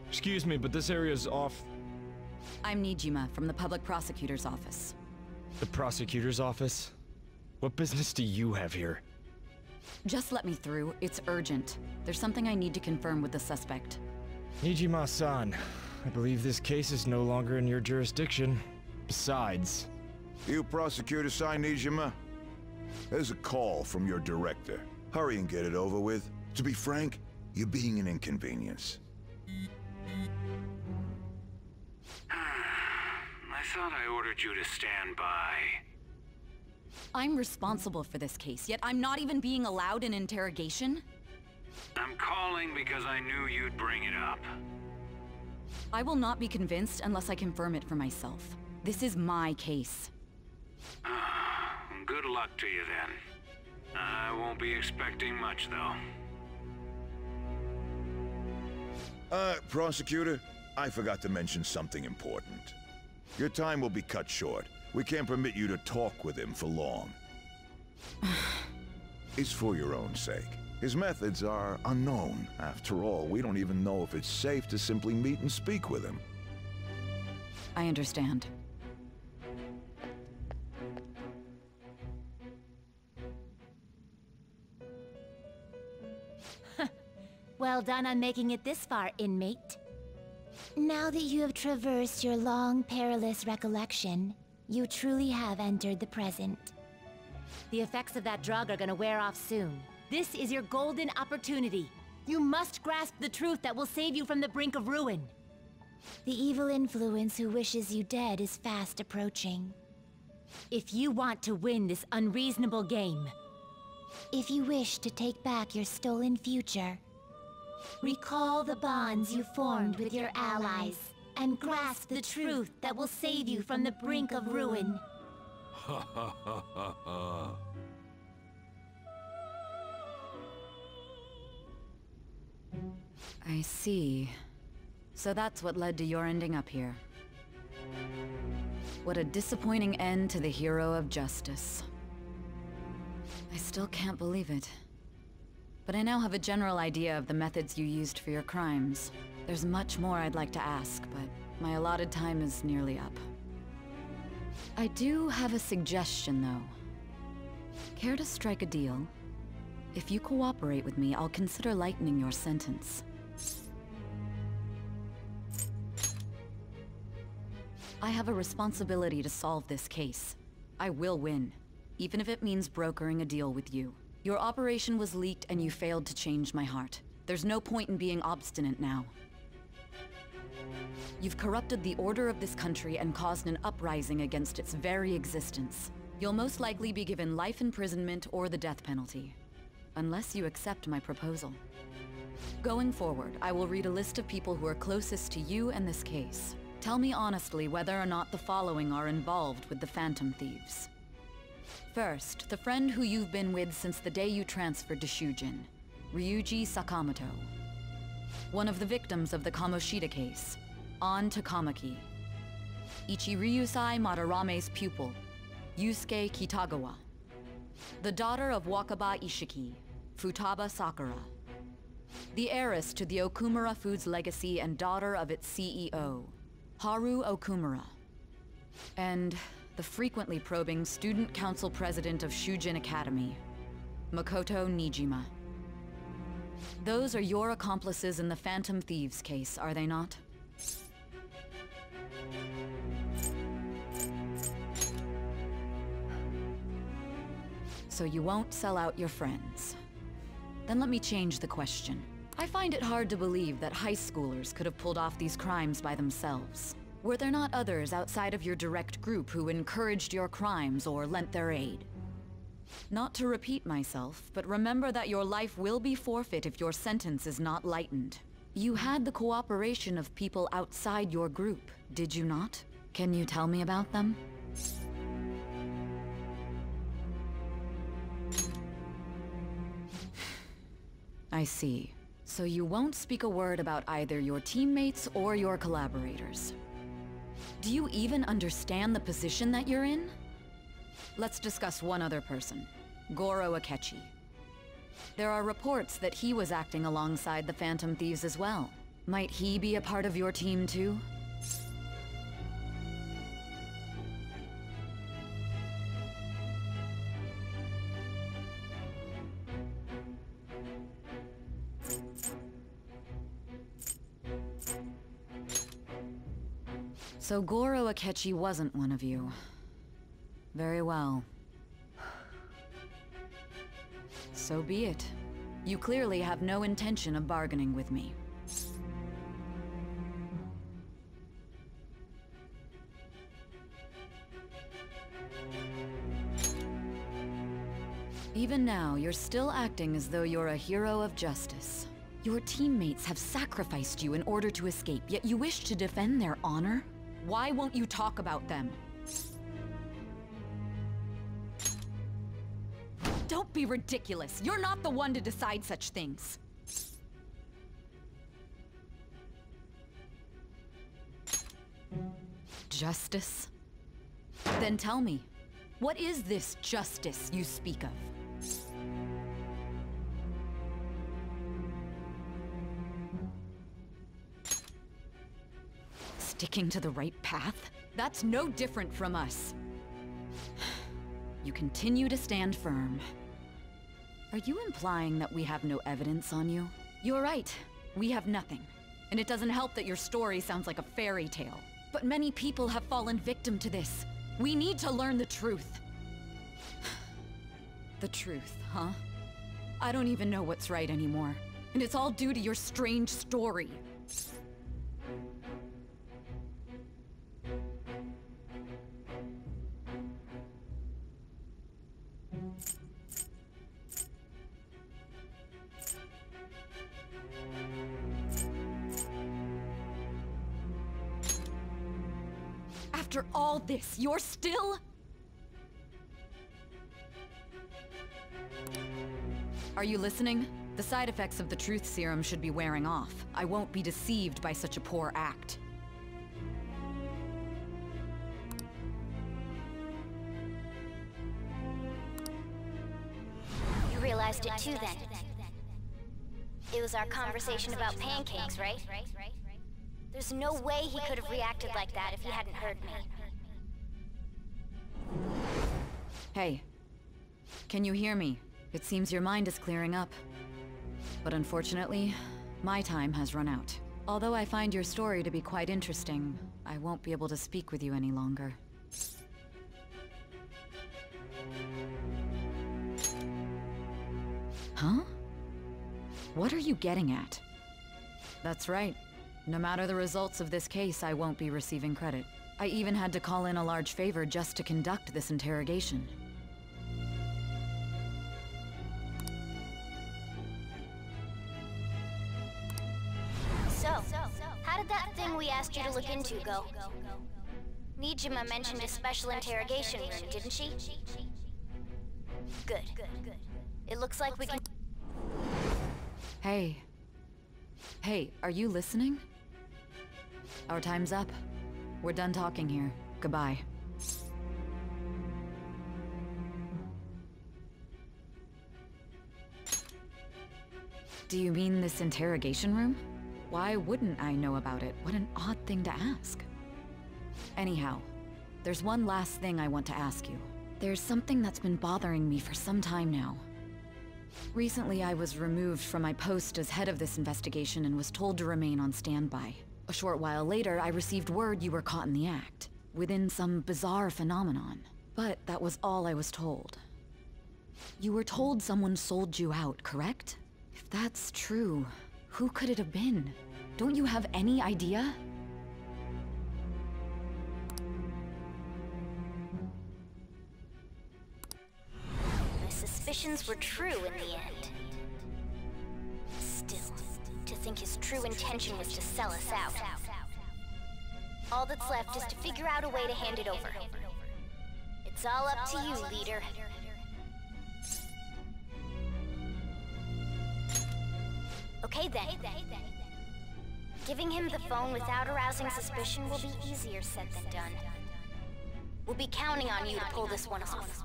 Excuse me, but this area's off... I'm Nijima from the Public Prosecutor's Office. The Prosecutor's Office? What business do you have here? Just let me through. It's urgent. There's something I need to confirm with the suspect. Nijima-san, I believe this case is no longer in your jurisdiction. Besides... You Prosecutor-san, Nijima? There's a call from your director. Hurry and get it over with. To be frank, you're being an inconvenience. I thought I ordered you to stand by. I'm responsible for this case, yet I'm not even being allowed an interrogation? I'm calling because I knew you'd bring it up. I will not be convinced unless I confirm it for myself. This is my case. Good luck to you then. I won't be expecting much, though. Prosecutor, I forgot to mention something important. Your time will be cut short. We can't permit you to talk with him for long. It's for your own sake. His methods are unknown. After all, we don't even know if it's safe to simply meet and speak with him. I understand. Well done on making it this far, inmate. Now that you have traversed your long, perilous recollection, you truly have entered the present. The effects of that drug are gonna wear off soon. This is your golden opportunity. You must grasp the truth that will save you from the brink of ruin. The evil influence who wishes you dead is fast approaching. If you want to win this unreasonable game, if you wish to take back your stolen future, recall the bonds you formed with your allies, and grasp the truth that will save you from the brink of ruin. Ha ha ha ha ha. I see. So that's what led to your ending up here. What a disappointing end to the hero of justice. I still can't believe it. But I now have a general idea of the methods you used for your crimes. There's much more I'd like to ask, but my allotted time is nearly up. I do have a suggestion, though. Care to strike a deal? If you cooperate with me, I'll consider lightening your sentence. I have a responsibility to solve this case. I will win, even if it means brokering a deal with you. Your operation was leaked and you failed to change my heart. There's no point in being obstinate now. You've corrupted the order of this country and caused an uprising against its very existence. You'll most likely be given life imprisonment or the death penalty, unless you accept my proposal. Going forward, I will read a list of people who are closest to you and this case. Tell me honestly whether or not the following are involved with the Phantom Thieves. First, the friend who you've been with since the day you transferred to Shujin, Ryuji Sakamoto. One of the victims of the Kamoshida case, An Takamaki. Ichiryusai Madarame's pupil, Yusuke Kitagawa. The daughter of Wakaba Ishiki, Futaba Sakura. The heiress to the Okumura Foods legacy and daughter of its CEO, Haru Okumura. And the frequently probing student council president of Shujin Academy, Makoto Nijima. Those are your accomplices in the Phantom Thieves case, are they not? So you won't sell out your friends. Then let me change the question. I find it hard to believe that high schoolers could have pulled off these crimes by themselves. Were there not others outside of your direct group who encouraged your crimes or lent their aid? Not to repeat myself, but remember that your life will be forfeit if your sentence is not lightened. You had the cooperation of people outside your group, did you not? Can you tell me about them? I see. So you won't speak a word about either your teammates or your collaborators. Do you even understand the position that you're in? Let's discuss one other person, Goro Akechi. There are reports that he was acting alongside the Phantom Thieves as well. Might he be a part of your team too? So Goro Akechi wasn't one of you. Very well. So be it. You clearly have no intention of bargaining with me. Even now, you're still acting as though you're a hero of justice. Your teammates have sacrificed you in order to escape, yet you wish to defend their honor? Why won't you talk about them? Don't be ridiculous. You're not the one to decide such things. Justice? Then tell me, what is this justice you speak of? Sticking to the right path? That's no different from us. You continue to stand firm. Are you implying that we have no evidence on you? You're right. We have nothing. And it doesn't help that your story sounds like a fairy tale. But many people have fallen victim to this. We need to learn the truth. The truth, huh? I don't even know what's right anymore. And it's all due to your strange story. After all this, you're still... Are you listening? The side effects of the truth serum should be wearing off. I won't be deceived by such a poor act. You realized it too then. It was our conversation about pancakes, right? There's no way he could have reacted like that if he hadn't heard me. Hey. Can you hear me? It seems your mind is clearing up. But unfortunately, my time has run out. Although I find your story to be quite interesting, I won't be able to speak with you any longer. Huh? What are you getting at? That's right. No matter the results of this case, I won't be receiving credit. I even had to call in a large favor just to conduct this interrogation. So, how did that thing we asked you to look into go? Nijima mentioned a special interrogation room, didn't she? Good. It looks like we can... Hey. Hey, are you listening? Our time's up. We're done talking here. Goodbye. Do you mean this interrogation room? Why wouldn't I know about it? What an odd thing to ask. Anyhow, there's one last thing I want to ask you. There's something that's been bothering me for some time now. Recently, I was removed from my post as head of this investigation and was told to remain on standby. A short while later, I received word you were caught in the act, within some bizarre phenomenon. But that was all I was told. You were told someone sold you out, correct? If that's true, who could it have been? Don't you have any idea? My suspicions were true in the end. Still, to think his true intention was to sell us out. All that's left is to figure out a way to hand it over. It's all up to you, leader. Okay then. Giving him the phone without arousing suspicion will be easier said than done. We'll be counting on you to pull this one off.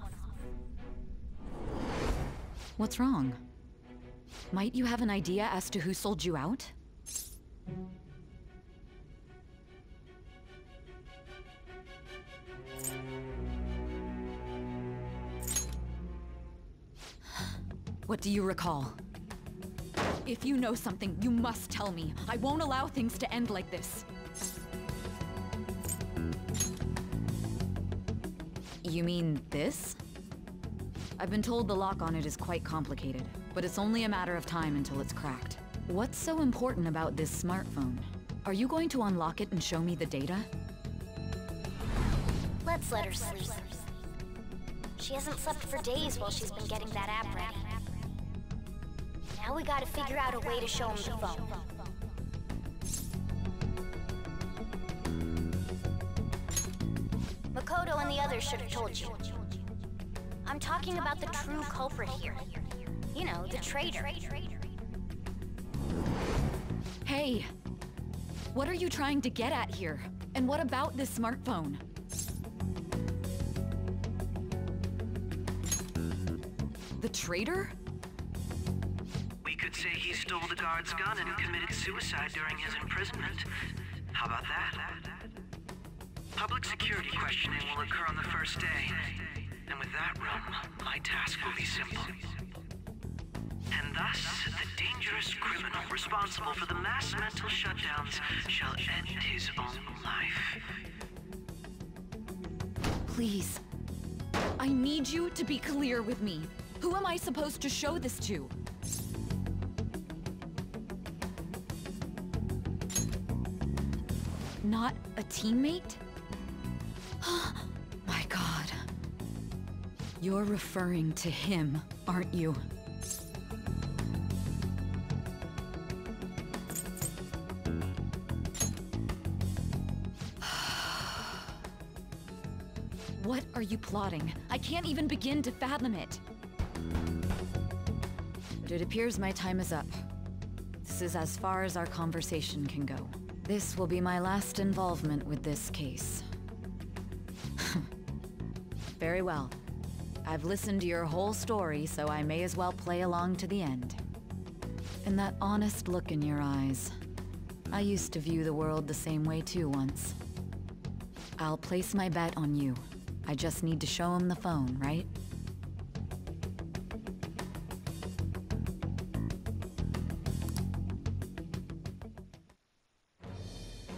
What's wrong? Might you have an idea as to who sold you out? What do you recall? If you know something, you must tell me. I won't allow things to end like this. You mean this? I've been told the lock on it is quite complicated, but it's only a matter of time until it's cracked. What's so important about this smartphone? Are you going to unlock it and show me the data? Let's let her sleep. She hasn't slept for days while she's been getting that app ready. Now we gotta figure out a way to show him the phone. Makoto and the others should have told you. I'm talking about the true culprit here. You know, the traitor. Hey! What are you trying to get at here? And what about this smartphone? The traitor? We could say he stole the guard's gun and committed suicide during his imprisonment. How about that? Public security questioning will occur on the first day. And with that room, my task will be simple. And thus, the dangerous criminal responsible for the mass mental shutdowns shall end his own life. Please. I need you to be clear with me. Who am I supposed to show this to? Not a teammate? My God. You're referring to him, aren't you? What are you plotting? I can't even begin to fathom it. But it appears my time is up. This is as far as our conversation can go. This will be my last involvement with this case. Very well. I've listened to your whole story, so I may as well play along to the end. And that honest look in your eyes. I used to view the world the same way too once. I'll place my bet on you. I just need to show him the phone, right?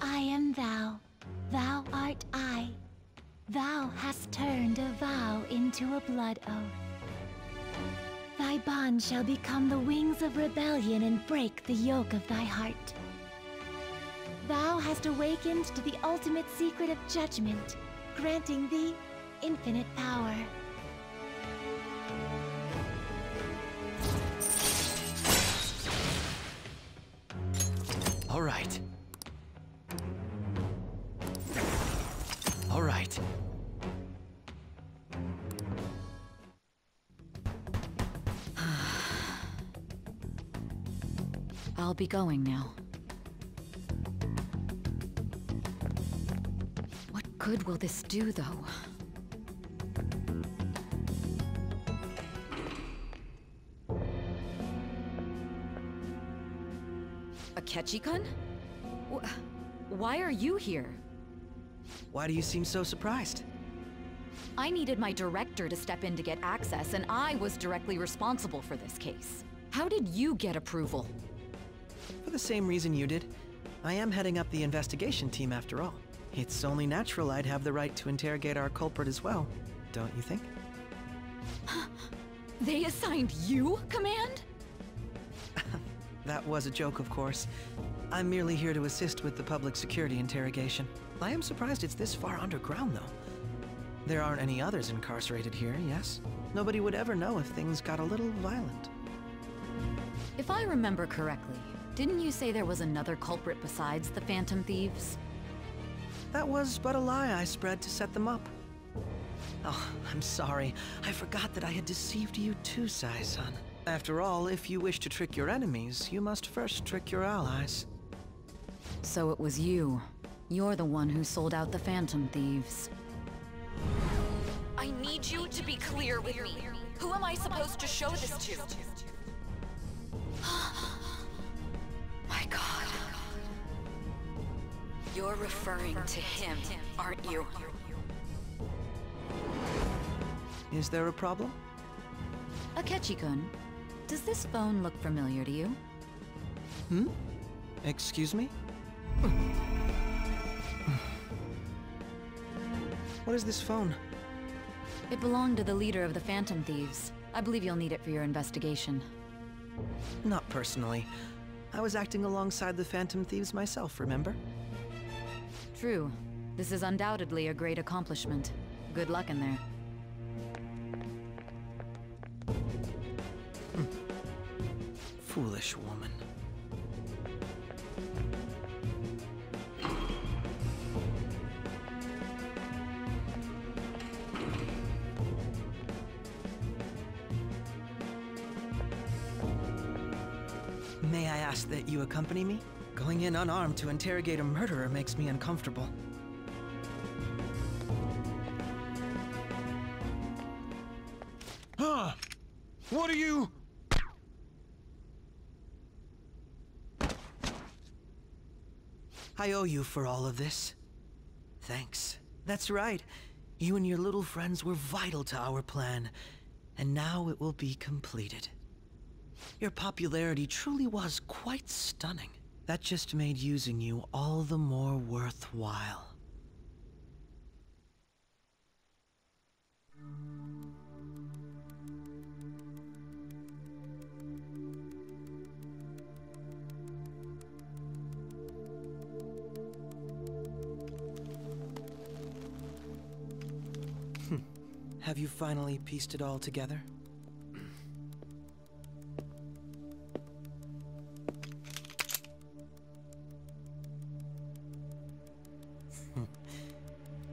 I am thou, thou art I. Thou hast turned a vow into a blood oath. Thy bond shall become the wings of rebellion and break the yoke of thy heart. Thou hast awakened to the ultimate secret of judgment, granting thee infinite power. All right. All right. I'll be going now. What good will this do, though? Akechi-kun? Why are you here? Why do you seem so surprised? I needed my director to step in to get access, and I was directly responsible for this case. How did you get approval? For the same reason you did. I am heading up the investigation team after all. It's only natural I'd have the right to interrogate our culprit as well, don't you think? They assigned you command? That was a joke, of course. I'm merely here to assist with the public security interrogation. I am surprised it's this far underground, though. There aren't any others incarcerated here, yes? Nobody would ever know if things got a little violent. If I remember correctly, didn't you say there was another culprit besides the Phantom Thieves? That was but a lie I spread to set them up. Oh, I'm sorry. I forgot that I had deceived you too, Sai-san. After all, if you wish to trick your enemies, you must first trick your allies. So it was you. You're the one who sold out the Phantom Thieves. I need you to be clear with me. Who am I supposed to show this to? My God. You're referring to him, aren't you? Is there a problem? Akechi-kun, does this phone look familiar to you? Hmm? Excuse me? What is this phone? It belonged to the leader of the Phantom Thieves. I believe you'll need it for your investigation. Not personally. I was acting alongside the Phantom Thieves myself, remember? True. This is undoubtedly a great accomplishment. Good luck in there. Foolish woman. May I ask that you accompany me? Going in unarmed to interrogate a murderer makes me uncomfortable. Huh? What are you... I owe you for all of this. Thanks. That's right. You and your little friends were vital to our plan, and now it will be completed. Your popularity truly was quite stunning. That just made using you all the more worthwhile. Have you finally pieced it all together?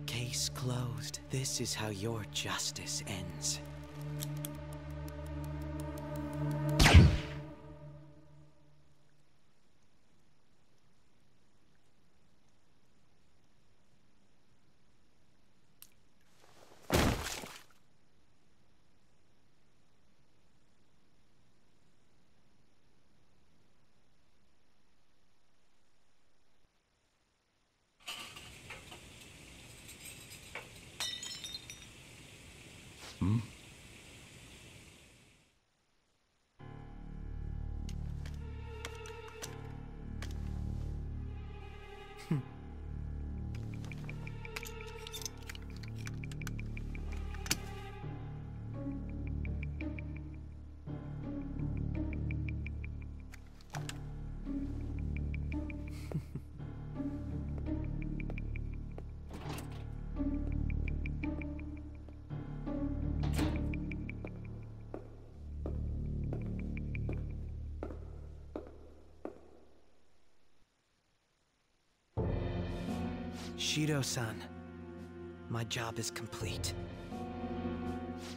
Case closed. This is how your justice ends. Shido-san, my job is complete.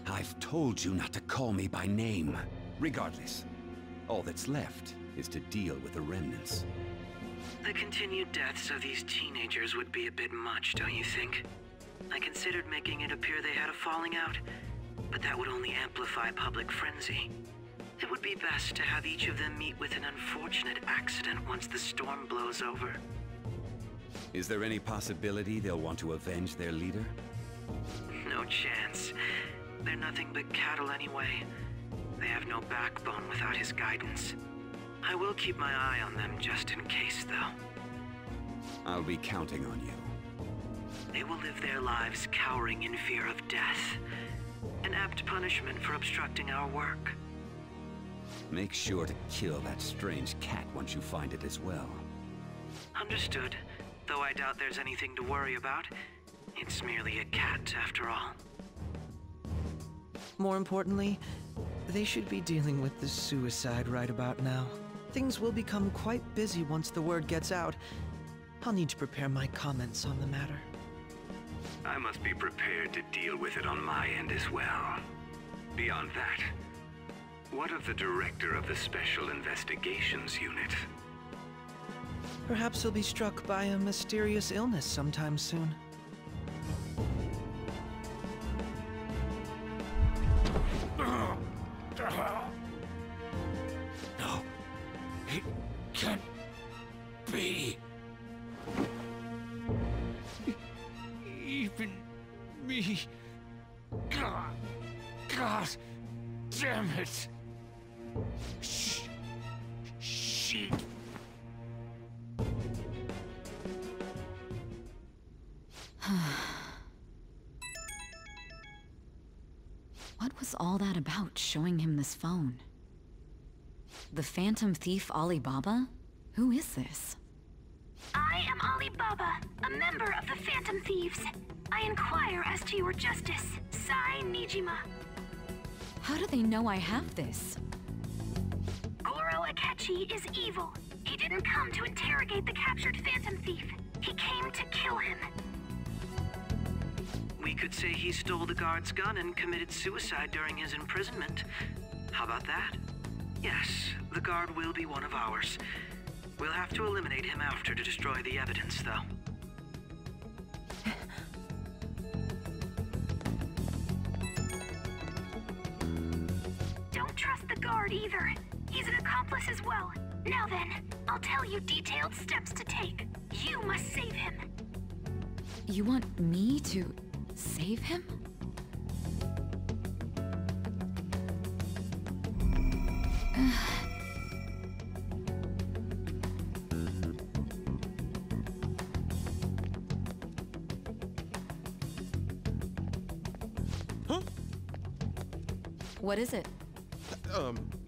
I've told you not to call me by name. Regardless, all that's left is to deal with the remnants. The continued deaths of these teenagers would be a bit much, don't you think? I considered making it appear they had a falling out, but that would only amplify public frenzy. It would be best to have each of them meet with an unfortunate accident once the storm blows over. Is there any possibility they'll want to avenge their leader? No chance. They're nothing but cattle anyway. They have no backbone without his guidance. I will keep my eye on them just in case, though. I'll be counting on you. They will live their lives cowering in fear of death. An apt punishment for obstructing our work. Make sure to kill that strange cat once you find it as well. Understood. Though I doubt there's anything to worry about. It's merely a cat, after all. More importantly, they should be dealing with the suicide right about now. Things will become quite busy once the word gets out. I'll need to prepare my comments on the matter. I must be prepared to deal with it on my end as well. Beyond that, what of the director of the Special Investigations Unit? Perhaps he'll be struck by a mysterious illness sometime soon. No, It can't be. Even me. God damn it. Shit. What was all that about, showing him this phone? The Phantom Thief Alibaba? Who is this? I am Alibaba, a member of the Phantom Thieves. I inquire as to your justice, Sai Nijima. How do they know I have this? Goro Akechi is evil. He didn't come to interrogate the captured Phantom Thief. He came to kill him. We could say he stole the guard's gun and committed suicide during his imprisonment. How about that? Yes, the guard will be one of ours. We'll have to eliminate him after to destroy the evidence, though. Don't trust the guard either. He's an accomplice as well. Now then, I'll tell you detailed steps to take. You must save him. You want me to save him? Huh? What is it?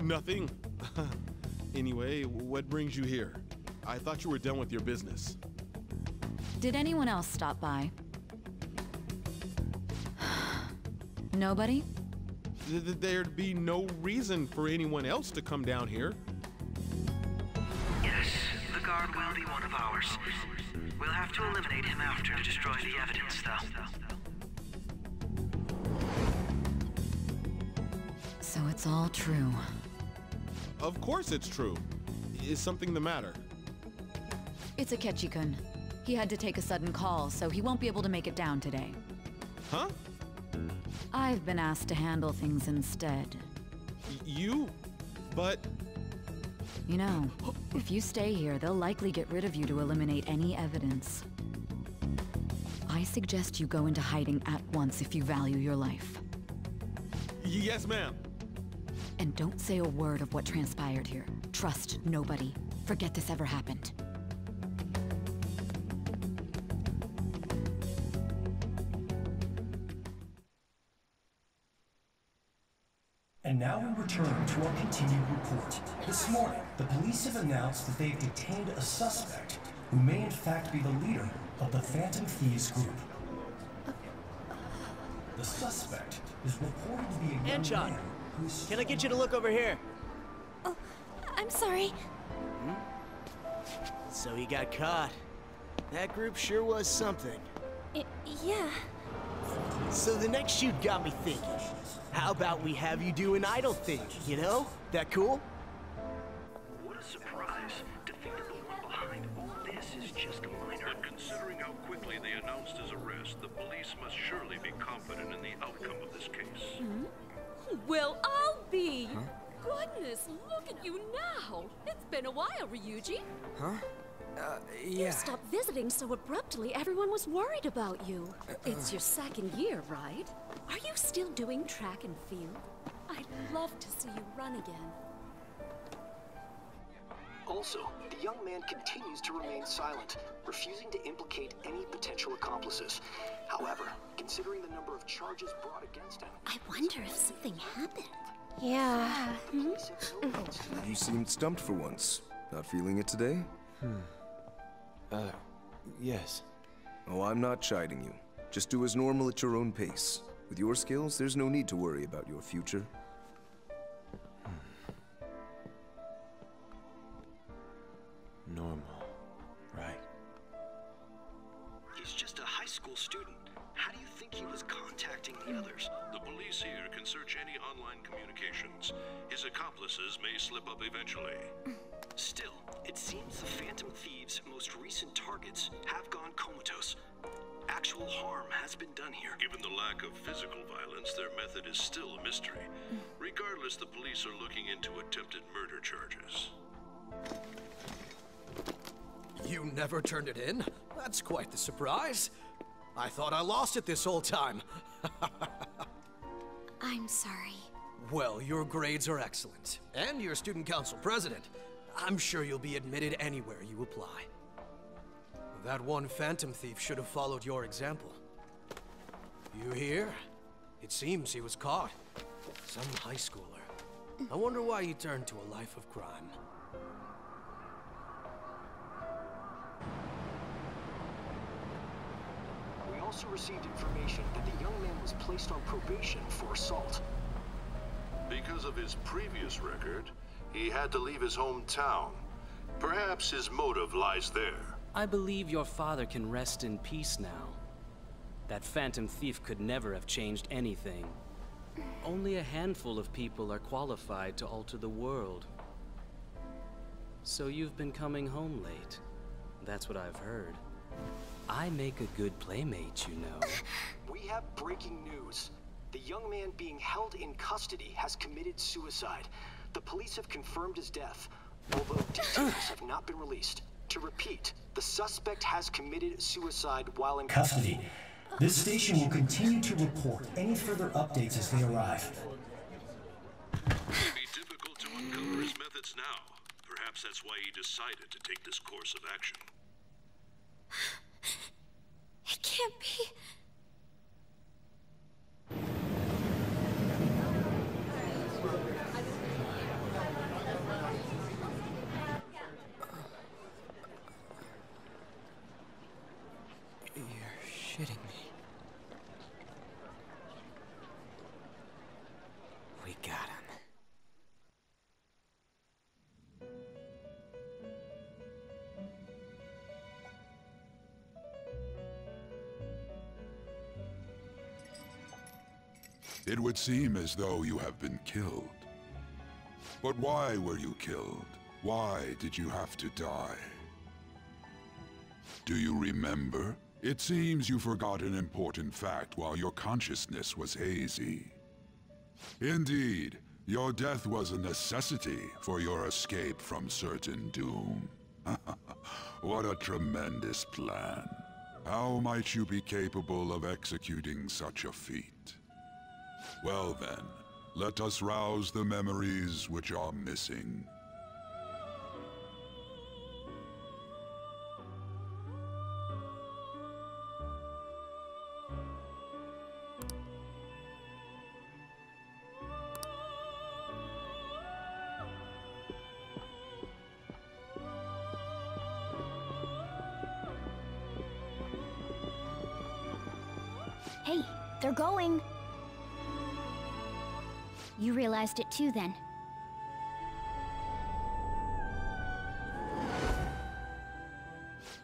Nothing. Anyway, what brings you here? I thought you were done with your business. Did anyone else stop by? Nobody? There'd be no reason for anyone else to come down here. Yes, the guard will be one of ours. We'll have to eliminate him after to destroy the evidence, though. So it's all true. Of course it's true. Is something the matter? It's Akechi-kun. He had to take a sudden call, so he won't be able to make it down today. Huh? I've been asked to handle things instead. You? But... You know, if you stay here, they'll likely get rid of you to eliminate any evidence. I suggest you go into hiding at once if you value your life. Yes, ma'am. And don't say a word of what transpired here. Trust nobody. Forget this ever happened. And now we return to our continued report. This morning, the police have announced that they've detained a suspect who may in fact be the leader of the Phantom Thieves group. The suspect is reported to be a young Anchon, man who's... can I get you to look over here? Oh, I'm sorry. So he got caught. That group sure was something. Yeah. So the next shoot got me thinking. How about we have you do an idle thing, you know? That cool? What a surprise. To think that the one behind all this is just a minor. But considering how quickly they announced his arrest, the police must surely be confident in the outcome of this case. Well, I'll be. Goodness, look at you now. It's been a while, Ryuji. Huh? You stopped visiting so abruptly, everyone was worried about you. It's your second year, right? Are you still doing track and field? I'd love to see you run again. Also, the young man continues to remain silent, refusing to implicate any potential accomplices. However, considering the number of charges brought against him... I wonder if something happened. Yeah. You seemed stumped for once. Not feeling it today? Yes. Oh, I'm not chiding you. Just do as normal at your own pace. With your skills, there's no need to worry about your future. Normal, right? He's just a high school student. How do you think he was contacting the others? The police here can search any online communications. His accomplices may slip up eventually. Still, it seems the Phantom Thieves' most recent targets have gone comatose. Actual harm has been done here. Given the lack of physical violence, their method is still a mystery. Regardless, the police are looking into attempted murder charges. You never turned it in? That's quite the surprise. I thought I lost it this whole time. I'm sorry. Well, your grades are excellent. And you're student council president. I'm sure you'll be admitted anywhere you apply. That one phantom thief should have followed your example. You hear? It seems he was caught. Some high schooler. I wonder why he turned to a life of crime. We also received information that the young man was placed on probation for assault. Because of his previous record, he had to leave his hometown. Perhaps his motive lies there. I believe your father can rest in peace now. That phantom thief could never have changed anything. Only a handful of people are qualified to alter the world. So you've been coming home late. That's what I've heard. I make a good playmate, you know. We have breaking news. The young man being held in custody has committed suicide. The police have confirmed his death, although details have not been released. To repeat, the suspect has committed suicide while in custody. This station will continue to report any further updates as they arrive. It may be difficult to uncover his methods now. Perhaps that's why he decided to take this course of action. It can't be. You're shitting me. We got him. It would seem as though you have been killed. But why were you killed? Why did you have to die? Do you remember? It seems you forgot an important fact while your consciousness was hazy. Indeed, your death was a necessity for your escape from certain doom. What a tremendous plan. How might you be capable of executing such a feat? Well then, let us rouse the memories which are missing. Hey, they're going. You realized it too, then.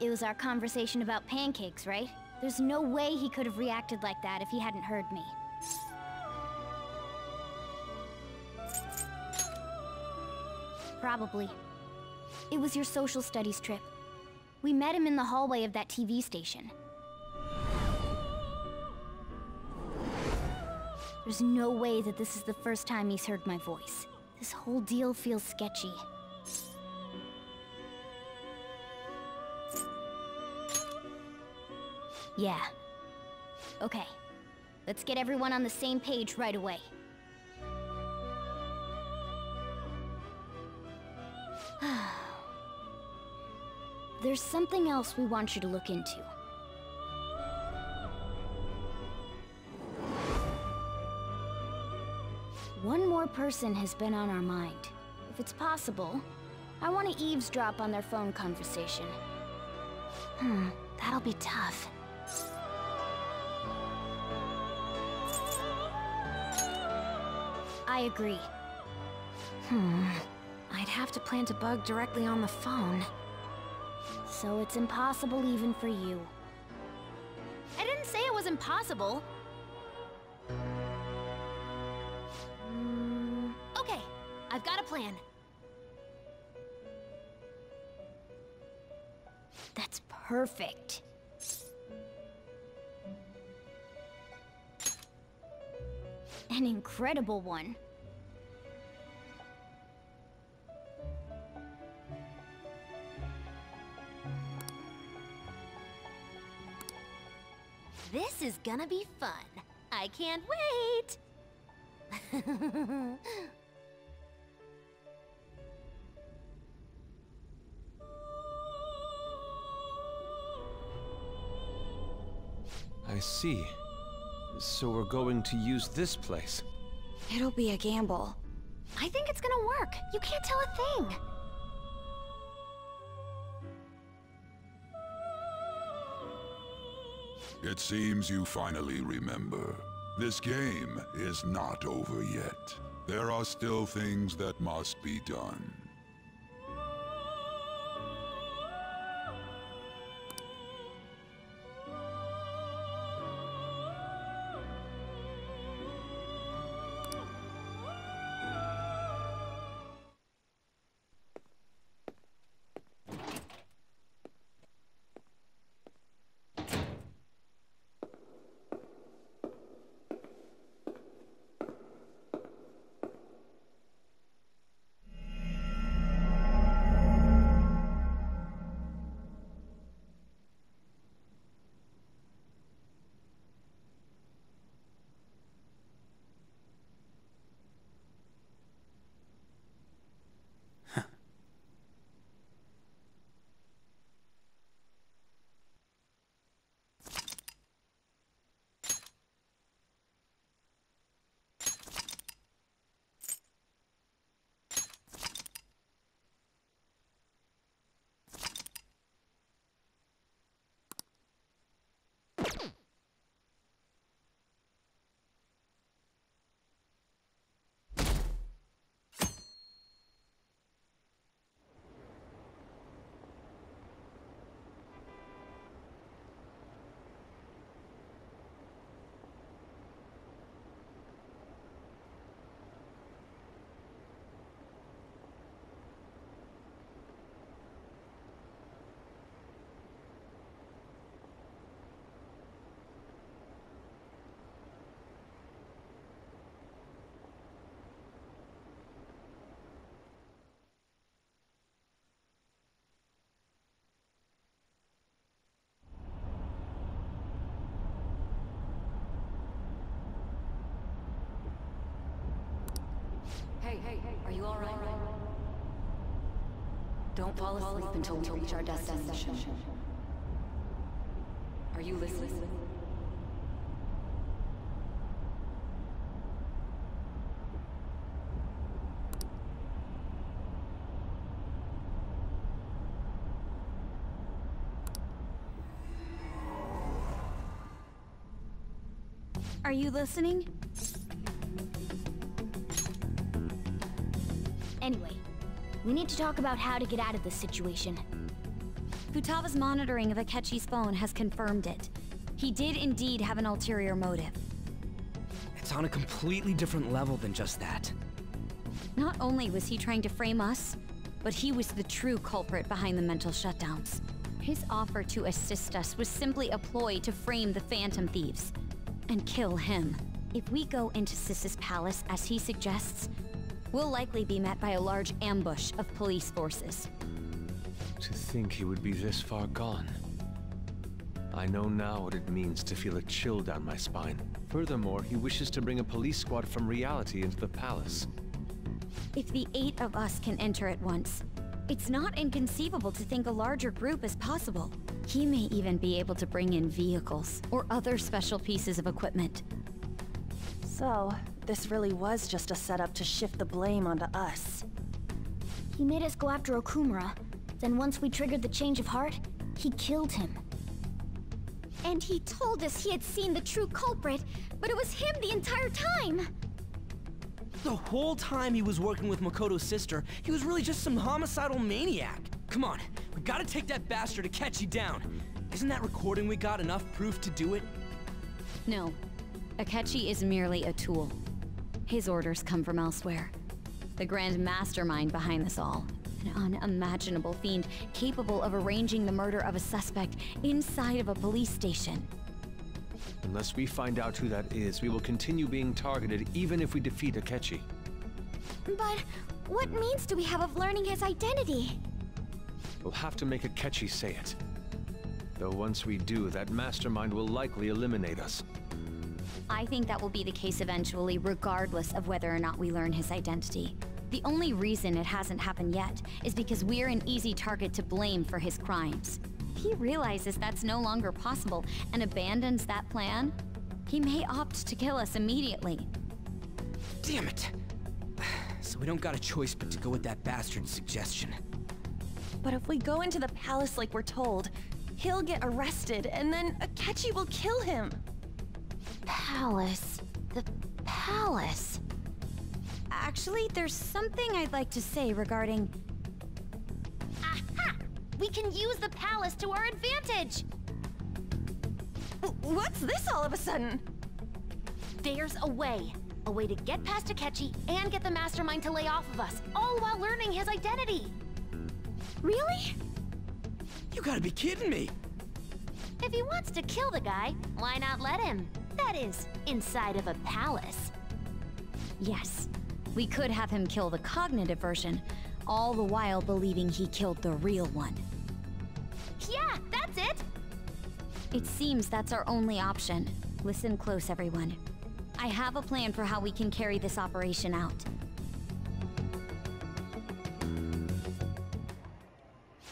It was our conversation about pancakes, right? There's no way he could have reacted like that if he hadn't heard me. Probably. It was your social studies trip. We met him in the hallway of that TV station. There's no way that this is the first time he's heard my voice. This whole deal feels sketchy. Yeah. Okay. Let's get everyone on the same page right away. There's something else we want you to look into. One more person has been on our mind. If it's possible, I want to eavesdrop on their phone conversation. That'll be tough. I agree. I'd have to plant a bug directly on the phone. So it's impossible even for you. I didn't say it was impossible. Okay, I've got a plan. That's perfect. An incredible one. This is gonna be fun. I can't wait! I see. So we're going to use this place. It'll be a gamble. I think it's gonna work. You can't tell a thing. It seems you finally remember. This game is not over yet. There are still things that must be done. Hey, are you alright? Don't fall asleep until we reach our destination. Are you listening? Are you listening? Anyway, we need to talk about how to get out of this situation. Futaga's monitoring of Akechi's phone has confirmed it. He did indeed have an ulterior motive. It's on a completely different level than just that. Not only was he trying to frame us, but he was the true culprit behind the mental shutdowns. His offer to assist us was simply a ploy to frame the Phantom Thieves and kill him. If we go into Sis's palace as he suggests, we'll likely be met by a large ambush of police forces. To think he would be this far gone. I know now what it means to feel a chill down my spine. Furthermore, he wishes to bring a police squad from reality into the palace. If the 8 of us can enter at once, it's not inconceivable to think a larger group is possible. He may even be able to bring in vehicles or other special pieces of equipment. So, this really was just a setup to shift the blame onto us. He made us go after Okumura. Then once we triggered the change of heart, he killed him. And he told us he had seen the true culprit, but it was him the entire time! The whole time he was working with Makoto's sister, he was really just some homicidal maniac. Come on, we gotta take that bastard Akechi down. Isn't that recording we got enough proof to do it? No. Akechi is merely a tool. His orders come from elsewhere. The grand mastermind behind this all. An unimaginable fiend capable of arranging the murder of a suspect inside of a police station. Unless we find out who that is, we will continue being targeted even if we defeat Akechi. But what means do we have of learning his identity? We'll have to make Akechi say it. Though once we do, that mastermind will likely eliminate us. I think that will be the case eventually, regardless of whether or not we learn his identity. The only reason it hasn't happened yet is because we're an easy target to blame for his crimes. If he realizes that's no longer possible and abandons that plan, he may opt to kill us immediately. Damn it! So we don't got a choice but to go with that bastard's suggestion. But if we go into the palace like we're told, he'll get arrested and then Akechi will kill him. Palace. The palace. Actually, there's something I'd like to say regarding... Aha! We can use the palace to our advantage! What's this all of a sudden? There's a way. A way to get past Akechi and get the mastermind to lay off of us, all while learning his identity. Really? You gotta be kidding me! If he wants to kill the guy, why not let him? That is, inside of a palace. Yes. We could have him kill the cognitive version, all the while believing he killed the real one. Yeah, that's it! It seems that's our only option. Listen close, everyone. I have a plan for how we can carry this operation out.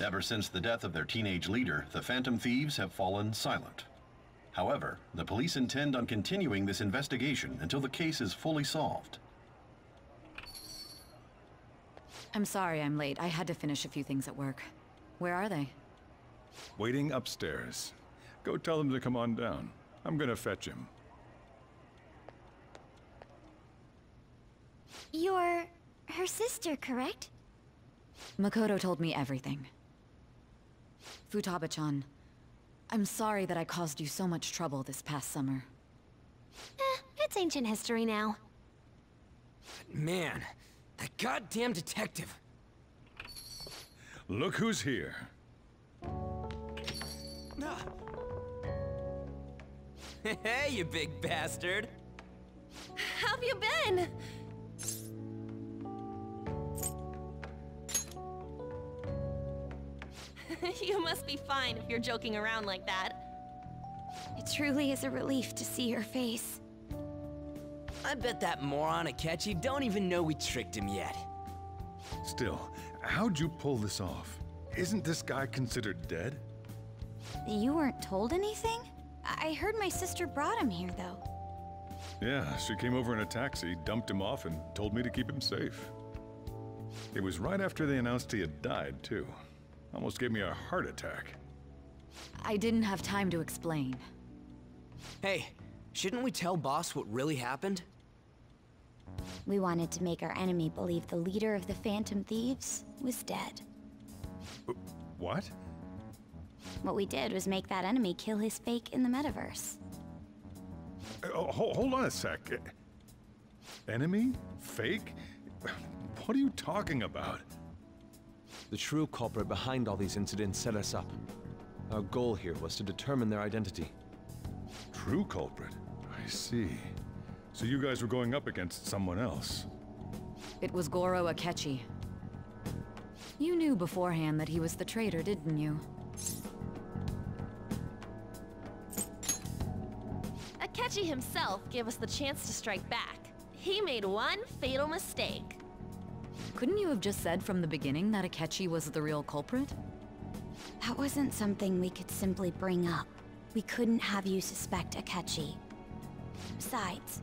Ever since the death of their teenage leader, the Phantom Thieves have fallen silent. However, the police intend on continuing this investigation until the case is fully solved. I'm sorry I'm late. I had to finish a few things at work. Where are they? Waiting upstairs. Go tell them to come on down. I'm gonna fetch him. You're her sister, correct? Makoto told me everything. Futaba-chan, I'm sorry that I caused you so much trouble this past summer. It's ancient history now. Man, that goddamn detective. Look who's here. Hey, you big bastard. How have you been? You must be fine if you're joking around like that. It truly is a relief to see your face. I bet that moron Akechi don't even know we tricked him yet. Still, how'd you pull this off? Isn't this guy considered dead? You weren't told anything? I heard my sister brought him here, though. Yeah, she came over in a taxi, dumped him off, and told me to keep him safe. It was right after they announced he had died, too. Almost gave me a heart attack. I didn't have time to explain. Hey, shouldn't we tell Boss what really happened? We wanted to make our enemy believe the leader of the Phantom Thieves was dead. What? What we did was make that enemy kill his fake in the metaverse. Hold on a sec. Enemy? Fake? What are you talking about? The true culprit behind all these incidents set us up. Our goal here was to determine their identity. True culprit? I see. So you guys were going up against someone else? It was Goro Akechi. You knew beforehand that he was the traitor, didn't you? Akechi himself gave us the chance to strike back. He made one fatal mistake. Couldn't you have just said from the beginning that Akechi was the real culprit? That wasn't something we could simply bring up. We couldn't have you suspect Akechi. Besides,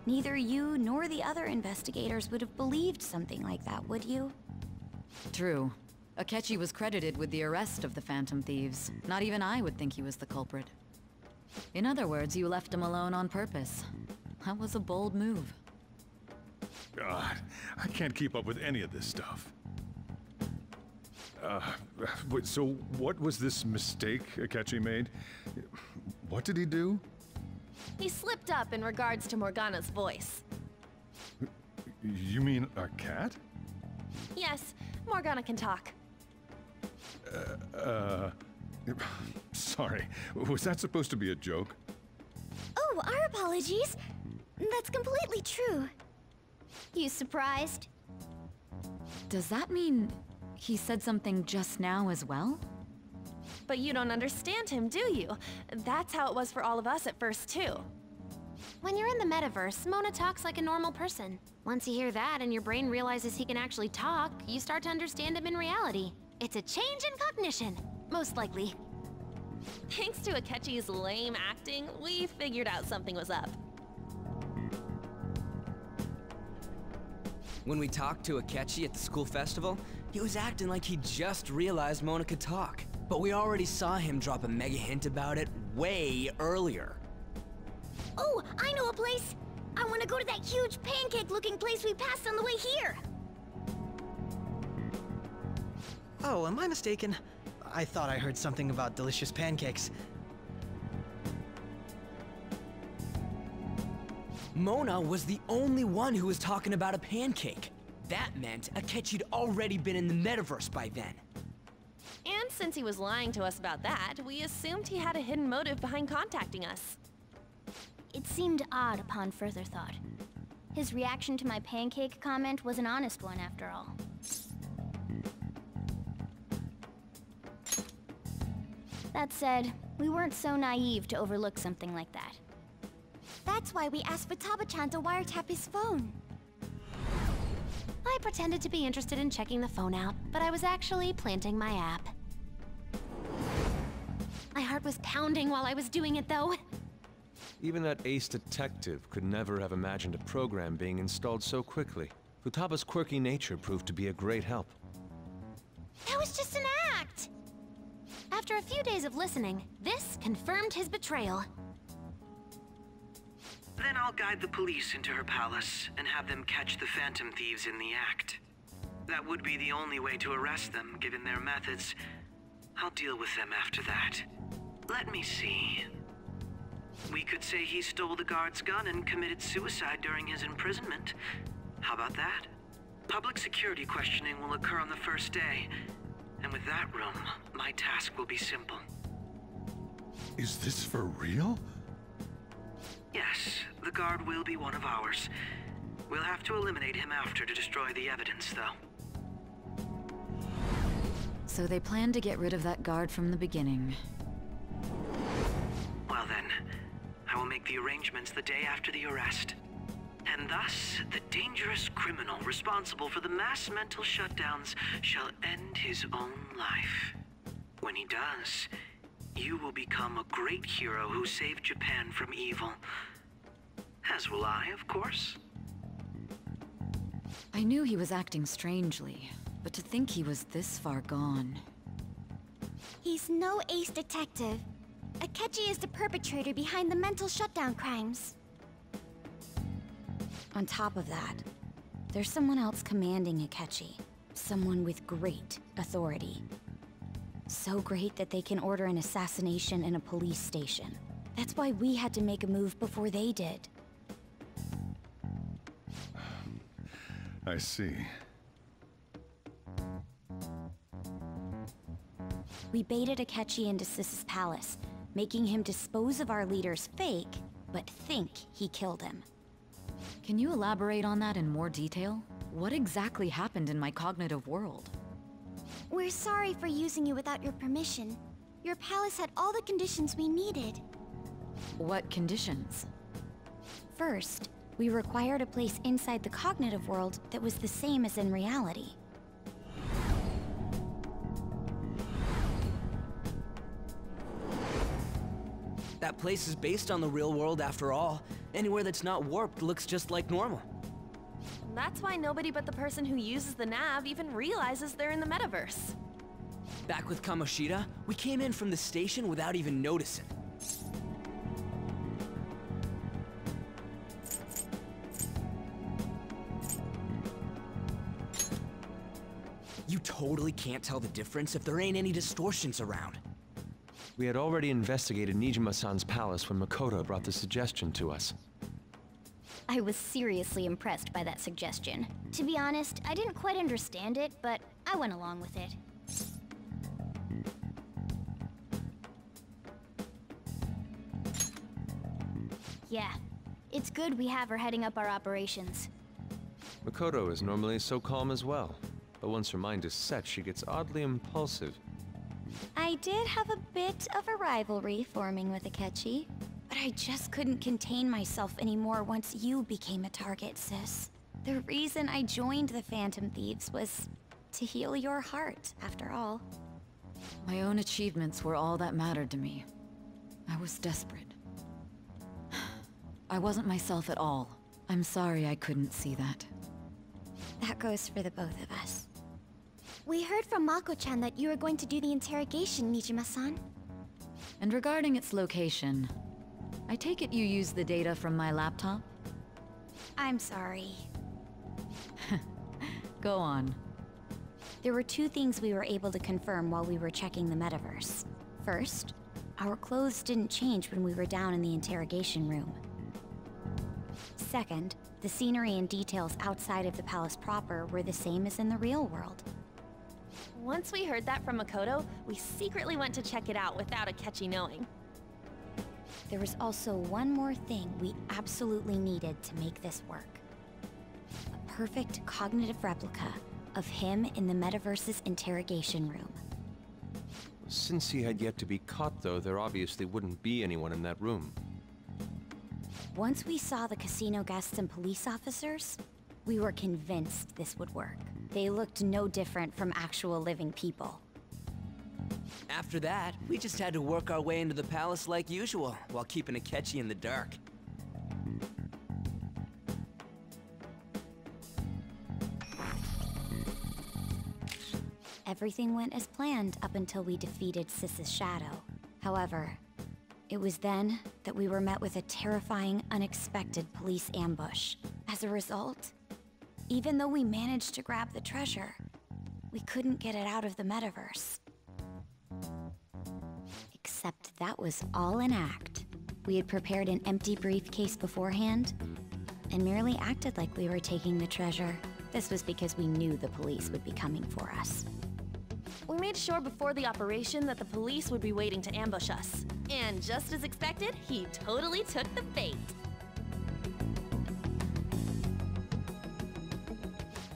neither you nor the other investigators would have believed something like that, would you? True. Akechi was credited with the arrest of the Phantom Thieves. Not even I would think he was the culprit. In other words, you left him alone on purpose. That was a bold move. God, I can't keep up with any of this stuff. So what was this mistake Akechi made? What did he do? He slipped up in regards to Morgana's voice. You mean a cat? Yes, Morgana can talk. Sorry, was that supposed to be a joke? Oh, our apologies. That's completely true. You surprised? Does that mean he said something just now as well? But you don't understand him, do you? That's how it was for all of us at first, too. When you're in the metaverse, Mona talks like a normal person. Once you hear that and your brain realizes he can actually talk, you start to understand him in reality. It's a change in cognition, most likely. Thanks to Akechi's lame acting, we figured out something was up. When we talked to Akechi at the school festival, he was acting like he just realized Mona could talk. But we already saw him drop a mega hint about it way earlier. Oh, I know a place! I want to go to that huge pancake-looking place we passed on the way here! Oh, am I mistaken? I thought I heard something about delicious pancakes. Mona was the only one who was talking about a pancake. That meant Akechi'd already been in the metaverse by then. And since he was lying to us about that, we assumed he had a hidden motive behind contacting us. It seemed odd upon further thought. His reaction to my pancake comment was an honest one, after all. That said, we weren't so naive to overlook something like that. That's why we asked Futaba-chan to wiretap his phone. I pretended to be interested in checking the phone out, but I was actually planting my app. My heart was pounding while I was doing it, though. Even that ace detective could never have imagined a program being installed so quickly. Futaba's quirky nature proved to be a great help. That was just an act! After a few days of listening, this confirmed his betrayal. Then I'll guide the police into her palace and have them catch the Phantom Thieves in the act. That would be the only way to arrest them, given their methods. I'll deal with them after that. Let me see. We could say he stole the guard's gun and committed suicide during his imprisonment. How about that? Public security questioning will occur on the first day. And with that room, my task will be simple. Is this for real? Yes, the guard will be one of ours. We'll have to eliminate him after to destroy the evidence, though. So they plan to get rid of that guard from the beginning. Well then, I will make the arrangements the day after the arrest. And thus, the dangerous criminal responsible for the mass mental shutdowns shall end his own life. When he does, you will become a great hero who saved Japan from evil. As will I, of course. I knew he was acting strangely, but to think he was this far gone. He's no ace detective. Akechi is the perpetrator behind the mental shutdown crimes. On top of that, there's someone else commanding Akechi. Someone with great authority. So great that they can order an assassination in a police station. That's why we had to make a move before they did. I see. We baited Akechi into Sis's palace, making him dispose of our leader's fake, but think he killed him. Can you elaborate on that in more detail? What exactly happened in my cognitive world? We're sorry for using you without your permission. Your palace had all the conditions we needed. What conditions? First, we required a place inside the cognitive world that was the same as in reality. That place is based on the real world after all. Anywhere that's not warped looks just like normal. That's why nobody but the person who uses the nav even realizes they're in the metaverse. Back with Kamoshida, we came in from the station without even noticing. You totally can't tell the difference if there ain't any distortions around. We had already investigated Nijima-san's palace when Makoto brought the suggestion to us. I was seriously impressed by that suggestion. To be honest, I didn't quite understand it, but I went along with it. Yeah, it's good we have her heading up our operations. Makoto is normally so calm as well, but once her mind is set, she gets oddly impulsive. I did have a bit of a rivalry forming with Akechi, but I just couldn't contain myself anymore once you became a target, sis. The reason I joined the Phantom Thieves was to heal your heart, after all. My own achievements were all that mattered to me. I was desperate. I wasn't myself at all. I'm sorry I couldn't see that. That goes for the both of us. We heard from Mako-chan that you were going to do the interrogation, Nijima-san. And regarding its location, I take it you used the data from my laptop? I'm sorry. Go on. There were two things we were able to confirm while we were checking the metaverse. First, our clothes didn't change when we were down in the interrogation room. Second, the scenery and details outside of the palace proper were the same as in the real world. Once we heard that from Makoto, we secretly went to check it out without Akechi knowing. There was also one more thing we absolutely needed to make this work. A perfect cognitive replica of him in the metaverse's interrogation room. Since he had yet to be caught, though, there obviously wouldn't be anyone in that room. Once we saw the casino guests and police officers, we were convinced this would work. They looked no different from actual living people. After that, we just had to work our way into the palace like usual, while keeping Akechi in the dark. Everything went as planned up until we defeated Sis's shadow. However, it was then that we were met with a terrifying, unexpected police ambush. As a result, even though we managed to grab the treasure, we couldn't get it out of the metaverse. Except that was all an act. We had prepared an empty briefcase beforehand, and merely acted like we were taking the treasure. This was because we knew the police would be coming for us. We made sure before the operation that the police would be waiting to ambush us. And just as expected, he totally took the bait.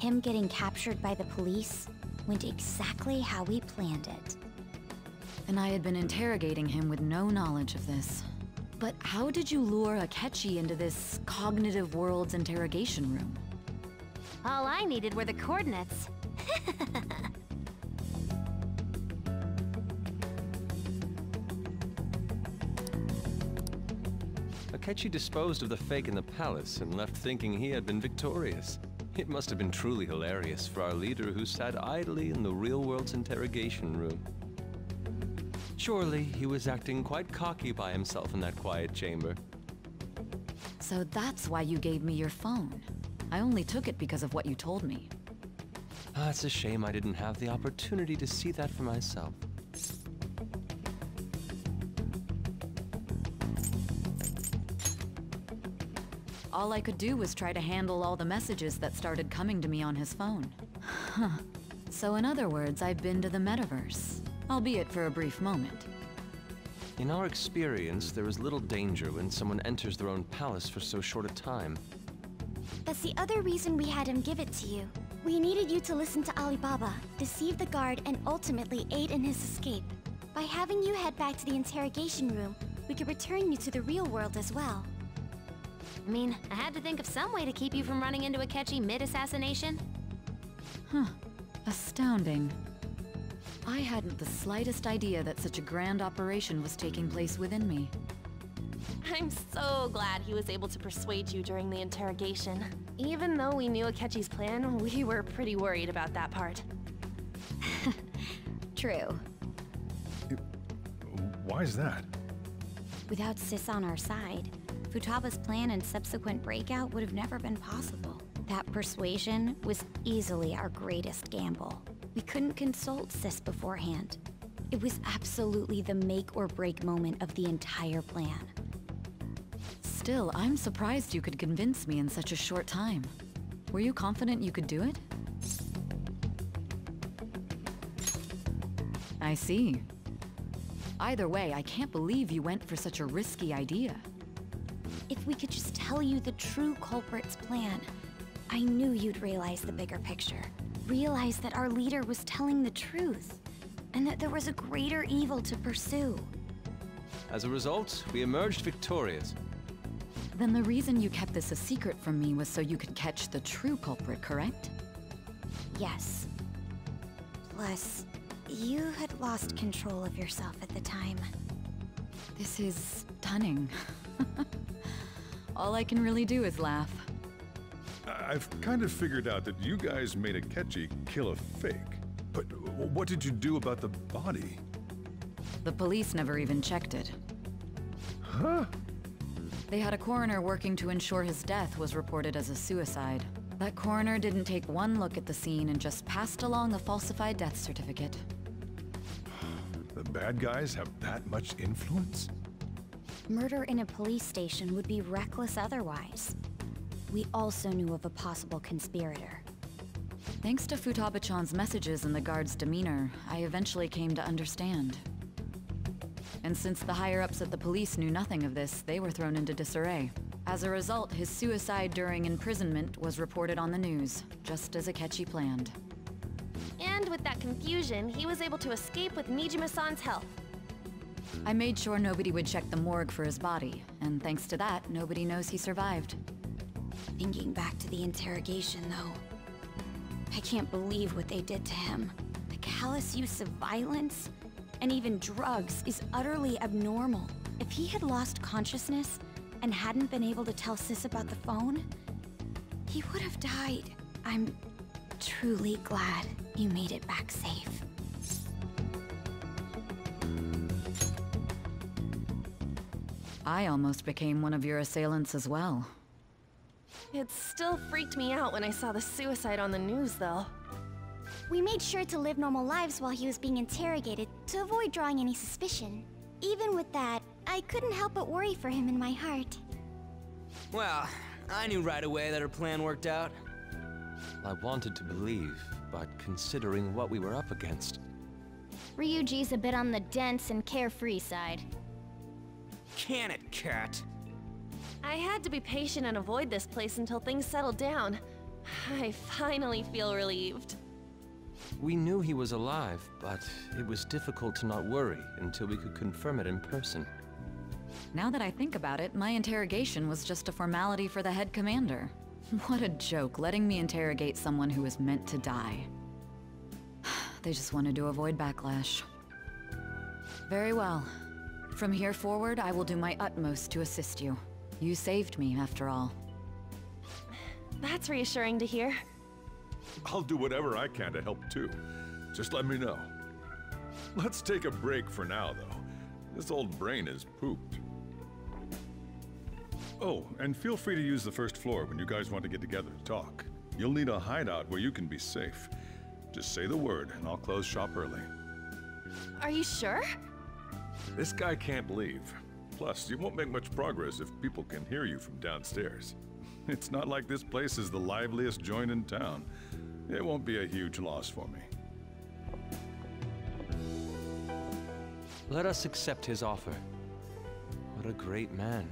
Him getting captured by the police went exactly how we planned it. And I had been interrogating him with no knowledge of this. But how did you lure Akechi into this cognitive world's interrogation room? All I needed were the coordinates. Akechi disposed of the fake in the palace and left thinking he had been victorious. It must have been truly hilarious for our leader who sat idly in the real world's interrogation room. Surely he was acting quite cocky by himself in that quiet chamber. So that's why you gave me your phone. I only took it because of what you told me. It's a shame I didn't have the opportunity to see that for myself. All I could do was try to handle all the messages that started coming to me on his phone. Huh. So in other words, I've been to the metaverse, albeit for a brief moment. In our experience, there is little danger when someone enters their own palace for so short a time. That's the other reason we had him give it to you. We needed you to listen to Alibaba, deceive the guard, and ultimately aid in his escape. By having you head back to the interrogation room, we could return you to the real world as well. I mean, I had to think of some way to keep you from running into Akechi mid-assassination. Huh. Astounding. I hadn't the slightest idea that such a grand operation was taking place within me. I'm so glad he was able to persuade you during the interrogation. Even though we knew Akechi's plan, we were pretty worried about that part. True. Why is that? Without Sis on our side, Futaba's plan and subsequent breakout would have never been possible. That persuasion was easily our greatest gamble. We couldn't consult Sis beforehand. It was absolutely the make or break moment of the entire plan. Still, I'm surprised you could convince me in such a short time. Were you confident you could do it? I see. Either way, I can't believe you went for such a risky idea. If we could just tell you the true culprit's plan, I knew you'd realize the bigger picture. Realize that our leader was telling the truth. and that there was a greater evil to pursue. As a result, we emerged victorious. Then the reason you kept this a secret from me was so you could catch the true culprit, correct? Yes. Plus, you had lost control of yourself at the time. This is stunning. All I can really do is laugh. I've kind of figured out that you guys made Akechi kill a fake. But what did you do about the body? The police never even checked it. Huh? They had a coroner working to ensure his death was reported as a suicide. That coroner didn't take one look at the scene and just passed along a falsified death certificate. The bad guys have that much influence? Murder in a police station would be reckless otherwise. We also knew of a possible conspirator. Thanks to Futaba-chan's messages and the guard's demeanor, I eventually came to understand. And since the higher-ups at the police knew nothing of this, they were thrown into disarray. As a result, his suicide during imprisonment was reported on the news, just as Akechi planned. And with that confusion, he was able to escape with Nijima-san's help. I made sure nobody would check the morgue for his body, and thanks to that, nobody knows he survived. Thinking back to the interrogation, though, I can't believe what they did to him. The callous use of violence, and even drugs, is utterly abnormal. If he had lost consciousness and hadn't been able to tell Sis about the phone, he would have died. I'm truly glad you made it back safe. I almost became one of your assailants as well. It still freaked me out when I saw the suicide on the news, though. We made sure to live normal lives while he was being interrogated to avoid drawing any suspicion. Even with that, I couldn't help but worry for him in my heart. Well, I knew right away that her plan worked out. I wanted to believe, but considering what we were up against... Ryuji's a bit on the dense and carefree side. Can it, Cat? I had to be patient and avoid this place until things settled down. I finally feel relieved. We knew he was alive, but it was difficult to not worry until we could confirm it in person. Now that I think about it, my interrogation was just a formality for the head commander. What a joke, letting me interrogate someone who was meant to die. They just wanted to avoid backlash. Very well. From here forward, I will do my utmost to assist you. You saved me, after all. That's reassuring to hear. I'll do whatever I can to help too. Just let me know. Let's take a break for now, though. This old brain is pooped. Oh, and feel free to use the first floor when you guys want to get together to talk. You'll need a hideout where you can be safe. Just say the word, and I'll close shop early. Are you sure? This guy can't leave. Plus, you won't make much progress if people can hear you from downstairs. It's not like this place is the liveliest joint in town. It won't be a huge loss for me. Let us accept his offer. What a great man.